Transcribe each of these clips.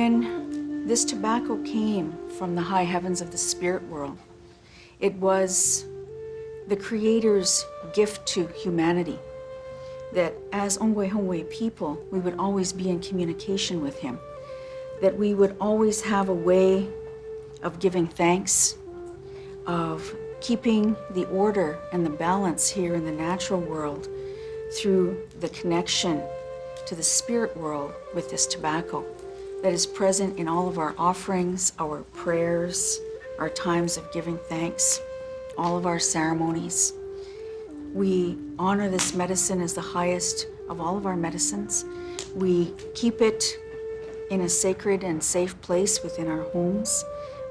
When this tobacco came from the high heavens of the spirit world, it was the Creator's gift to humanity, that as Ongwe people, we would always be in communication with Him, that we would always have a way of giving thanks, of keeping the order and the balance here in the natural world through the connection to the spirit world with this tobacco that is present in all of our offerings, our prayers, our times of giving thanks, all of our ceremonies. We honor this medicine as the highest of all of our medicines. We keep it in a sacred and safe place within our homes.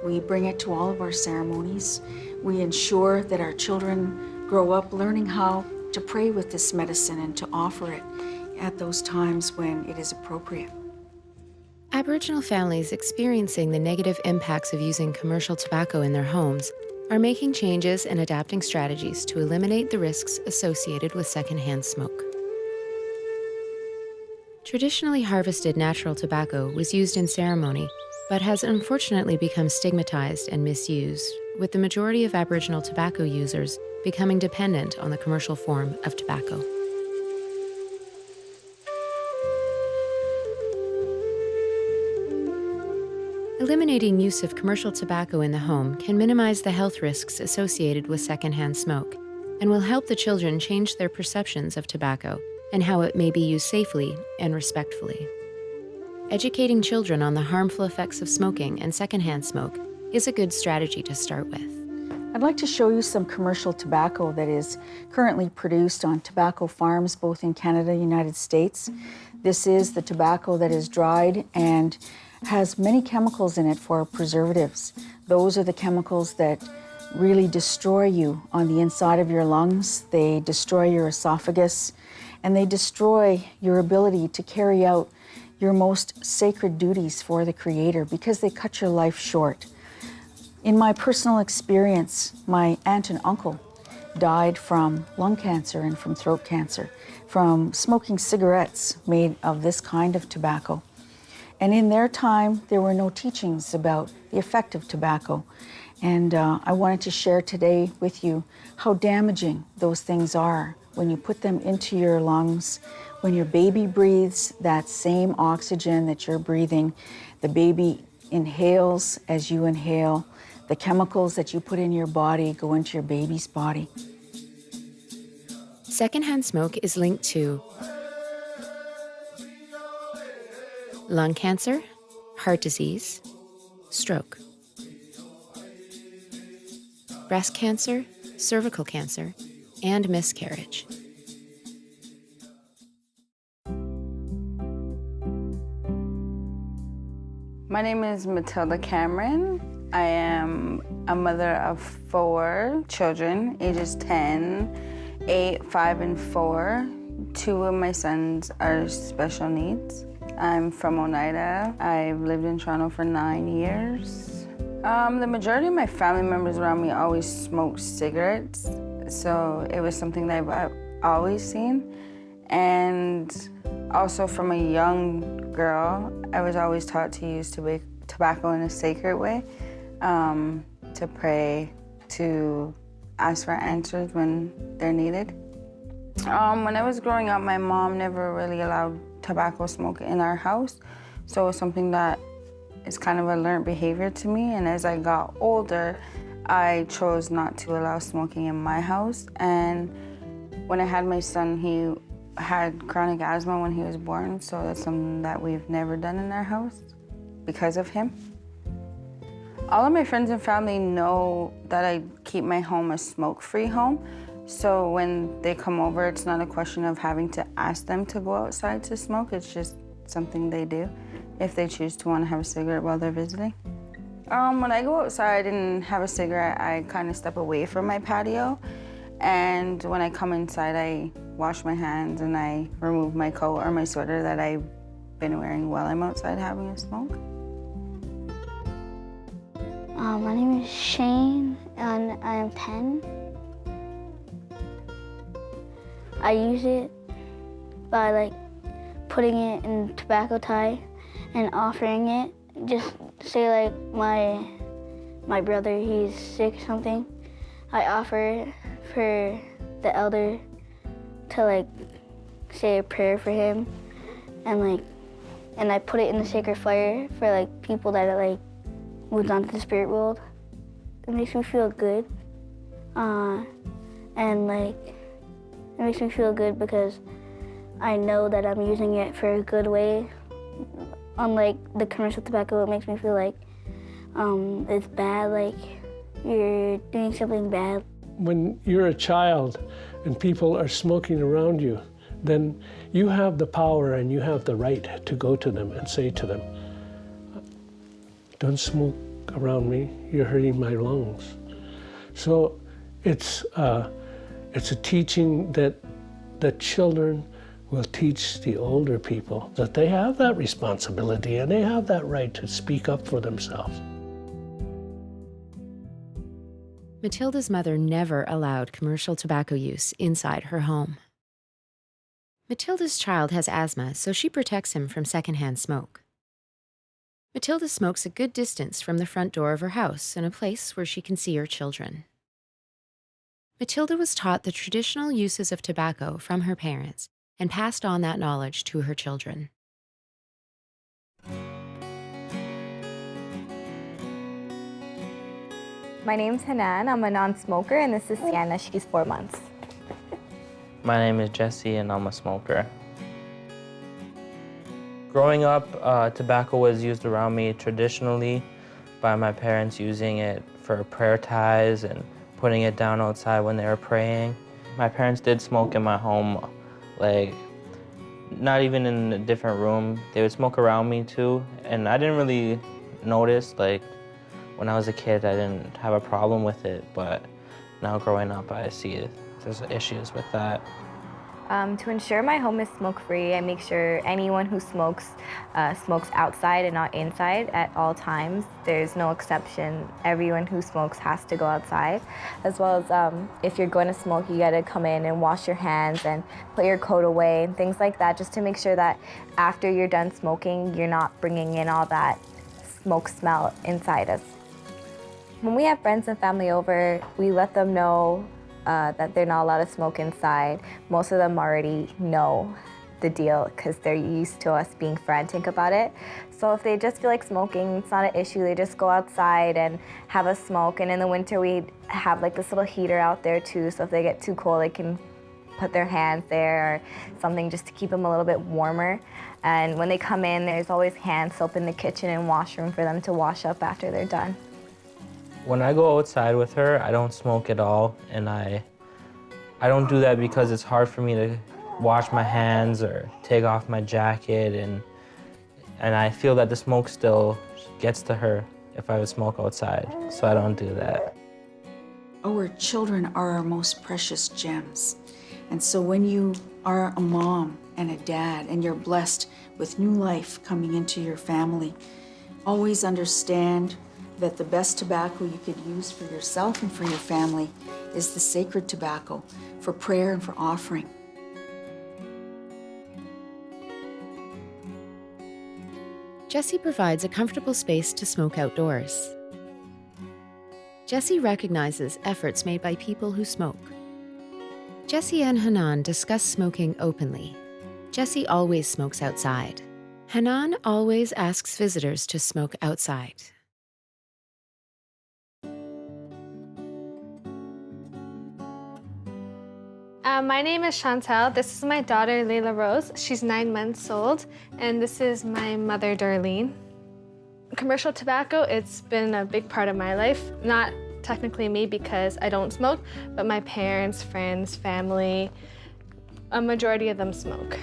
We bring it to all of our ceremonies. We ensure that our children grow up learning how to pray with this medicine and to offer it at those times when it is appropriate. Aboriginal families experiencing the negative impacts of using commercial tobacco in their homes are making changes and adapting strategies to eliminate the risks associated with secondhand smoke. Traditionally harvested natural tobacco was used in ceremony, but has unfortunately become stigmatized and misused, with the majority of Aboriginal tobacco users becoming dependent on the commercial form of tobacco. Eliminating use of commercial tobacco in the home can minimize the health risks associated with secondhand smoke and will help the children change their perceptions of tobacco and how it may be used safely and respectfully. Educating children on the harmful effects of smoking and secondhand smoke is a good strategy to start with. I'd like to show you some commercial tobacco that is currently produced on tobacco farms both in Canada and the United States. This is the tobacco that is dried and has many chemicals in it for preservatives. Those are the chemicals that really destroy you on the inside of your lungs. They destroy your esophagus, and they destroy your ability to carry out your most sacred duties for the Creator because they cut your life short. In my personal experience, my aunt and uncle died from lung cancer and from throat cancer, from smoking cigarettes made of this kind of tobacco. And in their time, there were no teachings about the effect of tobacco. And I wanted to share today with you how damaging those things are when you put them into your lungs. When your baby breathes that same oxygen that you're breathing, the baby inhales as you inhale. The chemicals that you put in your body go into your baby's body. Secondhand smoke is linked to lung cancer, heart disease, stroke, breast cancer, cervical cancer, and miscarriage. My name is Matilda Cameron. I am a mother of 4 children, ages 10, 8, 5, and 4. 2 of my sons are special needs. I'm from Oneida. I've lived in Toronto for 9 years. The majority of my family members around me always smoked cigarettes, so it was something that I've always seen. And also from a young girl, I was always taught to use tobacco in a sacred way, to pray, to ask for answers when they're needed. When I was growing up, my mom never really allowed tobacco smoke in our house, so it was something that is kind of a learned behavior to me. And as I got older, I chose not to allow smoking in my house. And when I had my son, he had chronic asthma when he was born, so that's something that we've never done in our house because of him. All of my friends and family know that I keep my home a smoke-free home, so when they come over, it's not a question of having to ask them to go outside to smoke. It's just something they do if they choose to want to have a cigarette while they're visiting. When I go outside and have a cigarette, I kind of step away from my patio, and when I come inside, I wash my hands and I remove my coat or my sweater that I've been wearing while I'm outside having a smoke. My name is Shane, and I am 10. I use it by putting it in tobacco tie and offering it just say like my brother, he's sick or something, I offer for the elder to like say a prayer for him, and I put it in the sacred fire for like people that are like moved on to the spirit world. It makes me feel good, and like it makes me feel good because I know that I'm using it for a good way. Unlike the commercial tobacco, it makes me feel like it's bad, like you're doing something bad. When you're a child and people are smoking around you, then you have the power and you have the right to go to them and say to them, don't smoke around me, you're hurting my lungs. So it's a teaching that the children will teach the older people that they have that responsibility and they have that right to speak up for themselves. Matilda's mother never allowed commercial tobacco use inside her home. Matilda's child has asthma, so she protects him from secondhand smoke. Matilda smokes a good distance from the front door of her house in a place where she can see her children. Matilda was taught the traditional uses of tobacco from her parents and passed on that knowledge to her children. My name's Hanan. I'm a non-smoker, and this is Sienna. She's 4 months. My name is Jesse, and I'm a smoker. Growing up, tobacco was used around me traditionally by my parents, using it for prayer ties and putting it down outside when they were praying. My parents did smoke in my home, like not even in a different room. They would smoke around me too, and I didn't really notice. Like when I was a kid, I didn't have a problem with it, but now growing up, I see it. There's issues with that. To ensure my home is smoke-free, I make sure anyone who smokes smokes outside and not inside at all times. There's no exception. Everyone who smokes has to go outside. As well as if you're going to smoke, you gotta come in and wash your hands and put your coat away and things like that, just to make sure that after you're done smoking, you're not bringing in all that smoke smell inside us. When we have friends and family over, we let them know that they're not allowed to smoke inside. Most of them already know the deal because they're used to us being frantic about it. So if they just feel like smoking, it's not an issue. They just go outside and have a smoke. And in the winter, we have like this little heater out there too. So if they get too cold, they can put their hands there or something just to keep them a little bit warmer. And when they come in, there's always hand soap in the kitchen and washroom for them to wash up after they're done. When I go outside with her, I don't smoke at all, and I don't do that because it's hard for me to wash my hands or take off my jacket, and I feel that the smoke still gets to her if I would smoke outside, so I don't do that. Our children are our most precious gems. And so when you are a mom and a dad and you're blessed with new life coming into your family, always understand that the best tobacco you could use for yourself and for your family is the sacred tobacco for prayer and for offering. Jessie provides a comfortable space to smoke outdoors. Jessie recognizes efforts made by people who smoke. Jessie and Hanan discuss smoking openly. Jessie always smokes outside. Hanan always asks visitors to smoke outside. My name is Chantel. This is my daughter, Layla Rose. She's 9 months old, and this is my mother, Darlene. Commercial tobacco, it's been a big part of my life. Not technically me because I don't smoke, but my parents, friends, family, a majority of them smoke.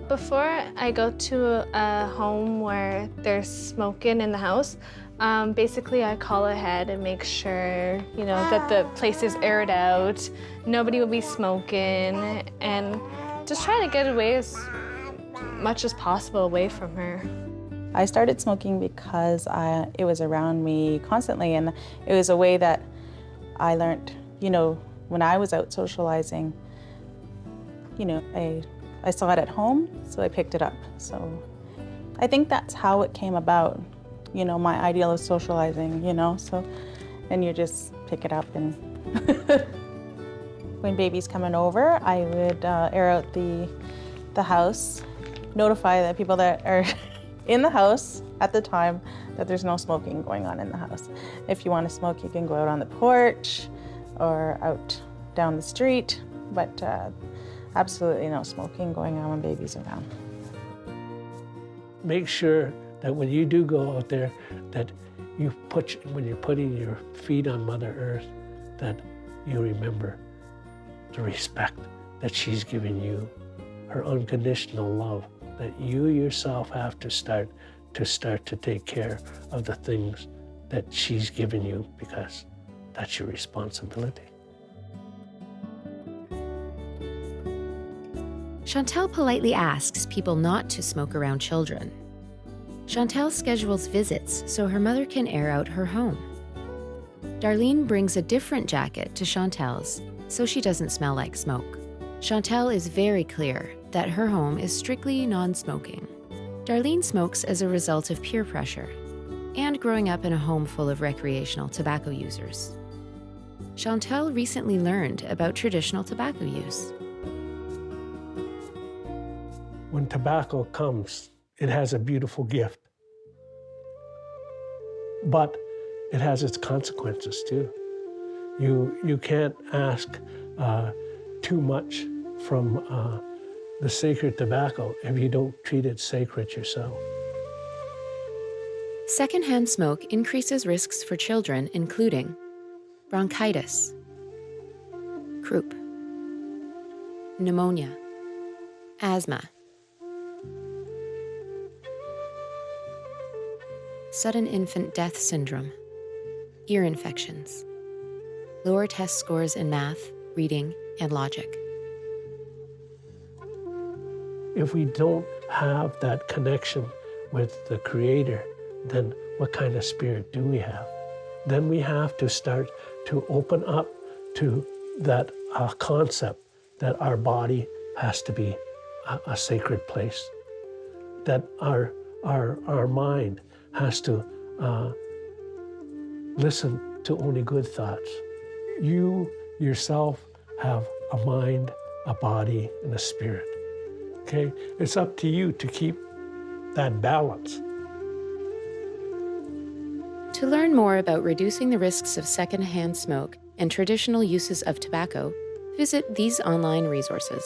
Before I go to a home where there's smoking in the house, basically I call ahead and make sure, that the place is aired out, nobody will be smoking, and just try to get away as much as possible away from her. I started smoking because it was around me constantly, and it was a way that I learned, when I was out socializing, I saw it at home, so I picked it up. So I think that's how it came about, my ideal of socializing, so, and you just pick it up. And when baby's coming over, I would air out the house, notify the people that are in the house at the time that there's no smoking going on in the house. If you want to smoke, you can go out on the porch or out down the street, but absolutely no smoking going on when baby's around. Make sure that when you do go out there, that when you're putting your feet on Mother Earth, that you remember the respect that she's given you, her unconditional love, that you yourself have to start to take care of the things that she's given you, because that's your responsibility. Chantel politely asks people not to smoke around children. Chantel schedules visits so her mother can air out her home. Darlene brings a different jacket to Chantel's so she doesn't smell like smoke. Chantel is very clear that her home is strictly non-smoking. Darlene smokes as a result of peer pressure and growing up in a home full of recreational tobacco users. Chantel recently learned about traditional tobacco use. When tobacco comes, it has a beautiful gift, but it has its consequences too. You can't ask too much from the sacred tobacco if you don't treat it sacred yourself. Secondhand smoke increases risks for children, including bronchitis, croup, pneumonia, asthma, sudden infant death syndrome, ear infections, lower test scores in math, reading, and logic. If we don't have that connection with the Creator, then what kind of spirit do we have? Then we have to start to open up to that concept that our body has to be a sacred place, that our mind has to listen to only good thoughts. You yourself have a mind, a body, and a spirit. Okay? It's up to you to keep that balance. To learn more about reducing the risks of secondhand smoke and traditional uses of tobacco, visit these online resources.